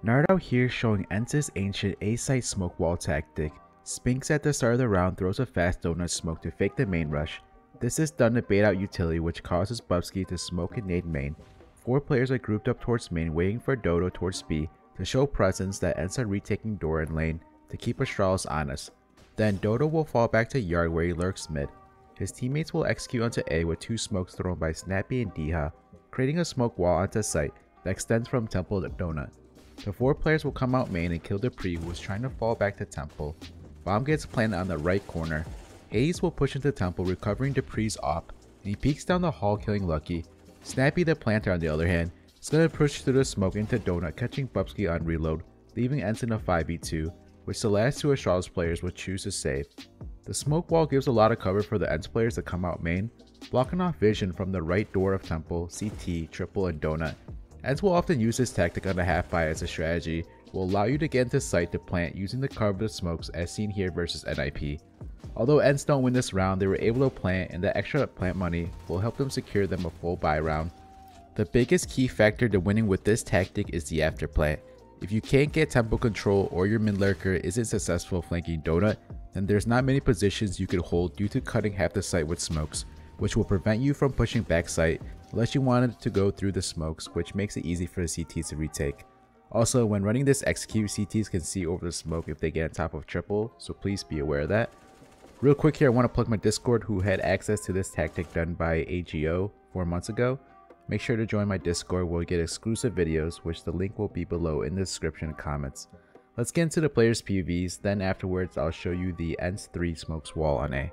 NartOutHere showing ENCE's ancient A-site smoke wall tactic. Spinx at the start of the round throws a fast donut smoke to fake the main rush. This is done to bait out utility, which causes Bubsky to smoke and nade main. 4 players are grouped up towards main, waiting for Doto towards B to show presence that ENCE are retaking door and lane to keep Astralis honest. Then Doto will fall back to yard where he lurks mid. His teammates will execute onto A with 2 smokes thrown by Snappi and dycha, creating a smoke wall onto site that extends from temple to donut. The 4 players will come out main and kill Dupree, who is trying to fall back to temple. Bomb gets planted on the right corner. Hades will push into temple, recovering Dupree's op, and he peeks down the hall, killing Lucky. Snappi the planter, on the other hand, is going to push through the smoke into donut, catching Bubsky on reload, leaving ENCE in a 5v2, which the last 2 Astralis players would choose to save. The smoke wall gives a lot of cover for the ENCE players to come out main, blocking off vision from the right door of temple, CT, triple, and donut. ENCE will often use this tactic on the half-buy as a strategy, will allow you to get into sight to plant using the cover of the smokes as seen here versus NIP. Although ENCE don't win this round, they were able to plant, and the extra plant money will help them secure them a full buy round. The biggest key factor to winning with this tactic is the after plant. If you can't get tempo control or your mid lurker isn't successful flanking donut, then there's not many positions you could hold due to cutting half the site with smokes, which will prevent you from pushing back site unless you wanted to go through the smokes, which makes it easy for the CTs to retake. Also, when running this execute, CTs can see over the smoke if they get on top of triple, so please be aware of that. Real quick here, I want to plug my Discord, who had access to this tactic done by AGO 4 months ago. Make sure to join my Discord where you get exclusive videos, which the link will be below in the description and comments. Let's get into the players' POVs, then afterwards I'll show you the ENCE 3 smokes wall on A.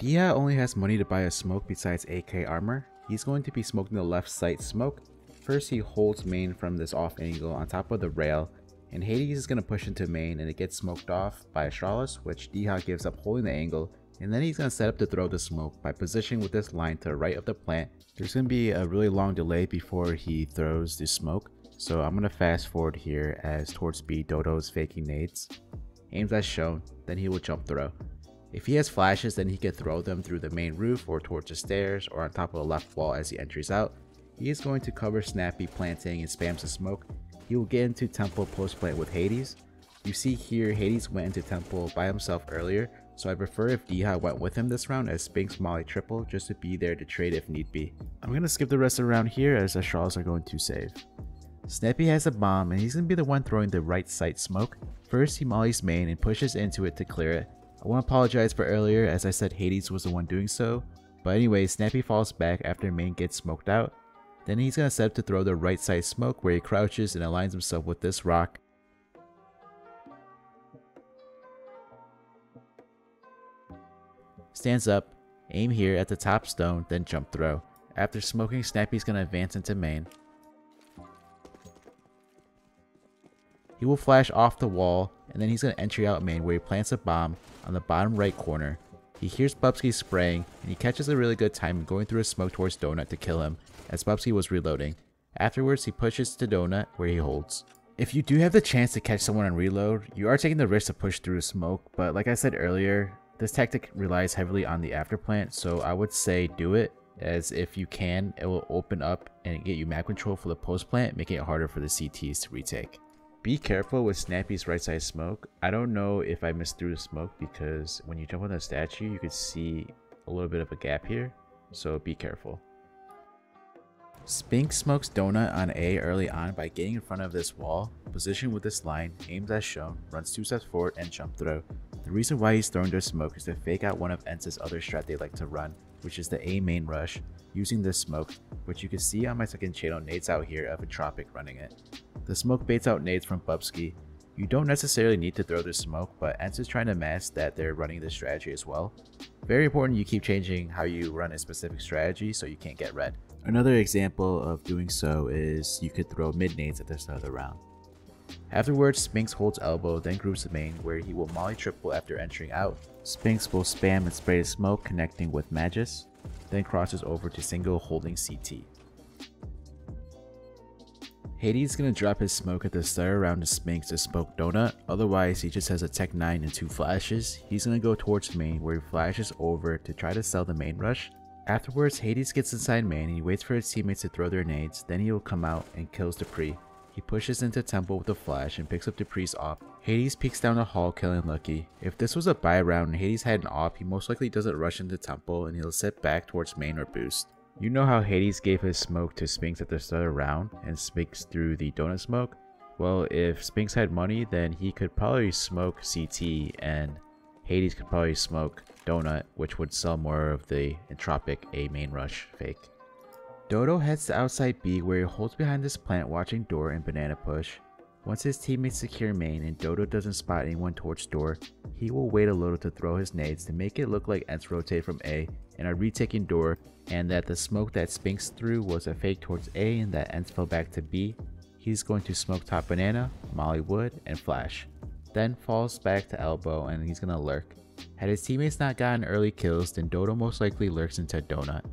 dycha only has money to buy a smoke besides AK armor. He's going to be smoking the left side smoke. First he holds main from this off angle on top of the rail, and Hades is going to push into main and it gets smoked off by Astralis, which dycha gives up holding the angle, and then he's going to set up to throw the smoke by positioning with this line to the right of the plant. There's going to be a really long delay before he throws the smoke, so I'm going to fast forward here as towards B Doto is faking nades. Aims as shown, then he will jump throw. If he has flashes, then he can throw them through the main roof or towards the stairs or on top of the left wall as he enters out. He is going to cover Snappi planting and spams the smoke. He will get into temple post plant with Hades. You see here Hades went into temple by himself earlier, so I prefer if dycha went with him this round as Spinx molly triple just to be there to trade if need be. I'm going to skip the rest of the round here as Astralis are going to save. Snappi has a bomb and he's going to be the one throwing the right side smoke. First he mollies main and pushes into it to clear it. I want to apologize for earlier as I said Hades was the one doing so, but anyway, Snappi falls back after main gets smoked out. Then he's going to set up to throw the right side smoke where he crouches and aligns himself with this rock. Stands up, aim here at the top stone, then jump throw. After smoking, Snappi's going to advance into main. He will flash off the wall, and then he's going to entry out main where he plants a bomb on the bottom right corner. He hears Bubsky spraying, and he catches a really good time going through a smoke towards Donut to kill him, as Bubsky was reloading. Afterwards, he pushes to Donut, where he holds. If you do have the chance to catch someone on reload, you are taking the risk to push through the smoke, but like I said earlier, this tactic relies heavily on the afterplant, so I would say do it, as if you can, it will open up and get you map control for the post plant, making it harder for the CTs to retake. Be careful with Snappy's right side smoke. I don't know if I missed through the smoke because when you jump on the statue, you can see a little bit of a gap here, so be careful. Spinx smokes Donut on A early on by getting in front of this wall, positioned with this line, aims as shown, runs 2 steps forward and jump throw. The reason why he's throwing their smoke is to fake out one of ENCE's other strat they like to run, which is the A main rush, using this smoke, which you can see on my second channel nades out here of Entropic running it. The smoke baits out nades from Bubsky. You don't necessarily need to throw this smoke, but ENCE is trying to mask that they're running this strategy as well. Very important you keep changing how you run a specific strategy so you can't get red. Another example of doing so is you could throw mid nades at the start of the round. Afterwards, Spinx holds elbow, then groups the main where he will molly triple after entering out. Spinx will spam and spray the smoke connecting with Magus, then crosses over to single holding CT. Hades is going to drop his smoke at the start around the Spinx to smoke Donut, otherwise he just has a Tech 9 and 2 flashes. He's going to go towards main where he flashes over to try to sell the main rush. Afterwards, Hades gets inside main and he waits for his teammates to throw their nades, then he will come out and kills Dupree. He pushes into temple with a flash and picks up the priest off. Hades peeks down the hall, killing Lucky. If this was a buy round and Hades had an op, he most likely doesn't rush into temple and he'll sit back towards main or boost. You know how Hades gave his smoke to Spinx at the start of the round and Spinx threw the donut smoke? Well, if Spinx had money, then he could probably smoke CT and Hades could probably smoke donut, which would sell more of the entropic A main rush fake. Doto heads to outside B where he holds behind this plant watching door and banana push. Once his teammates secure main and Doto doesn't spot anyone towards door, he will wait a little to throw his nades to make it look like ENCE rotate from A and are retaking door, and that the smoke that Spinx threw was a fake towards A and that ENCE fell back to B. He's going to smoke top banana, molly wood, and flash. Then falls back to elbow and he's gonna lurk. Had his teammates not gotten early kills, then Doto most likely lurks into donut.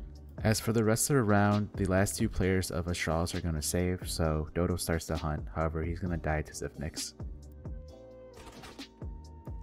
As for the rest of the round, the last two players of Astralis are going to save, so Doto starts to hunt, however he's going to die to Zipnix.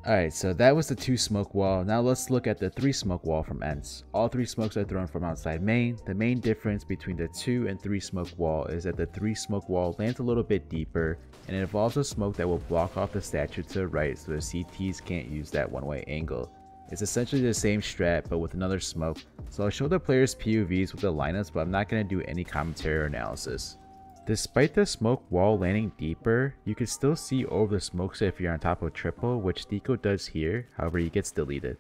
Alright, so that was the 2 smoke wall. Now let's look at the 3 smoke wall from ENCE. All 3 smokes are thrown from outside main. The main difference between the 2 and 3 smoke wall is that the 3 smoke wall lands a little bit deeper and it involves a smoke that will block off the statue to the right so the CTs can't use that one-way angle. It's essentially the same strat but with another smoke, so I'll show the players POVs with the lineups, but I'm not going to do any commentary or analysis. Despite the smoke wall landing deeper, you can still see over the smokes if you're on top of triple, which dycha does here, however he gets deleted.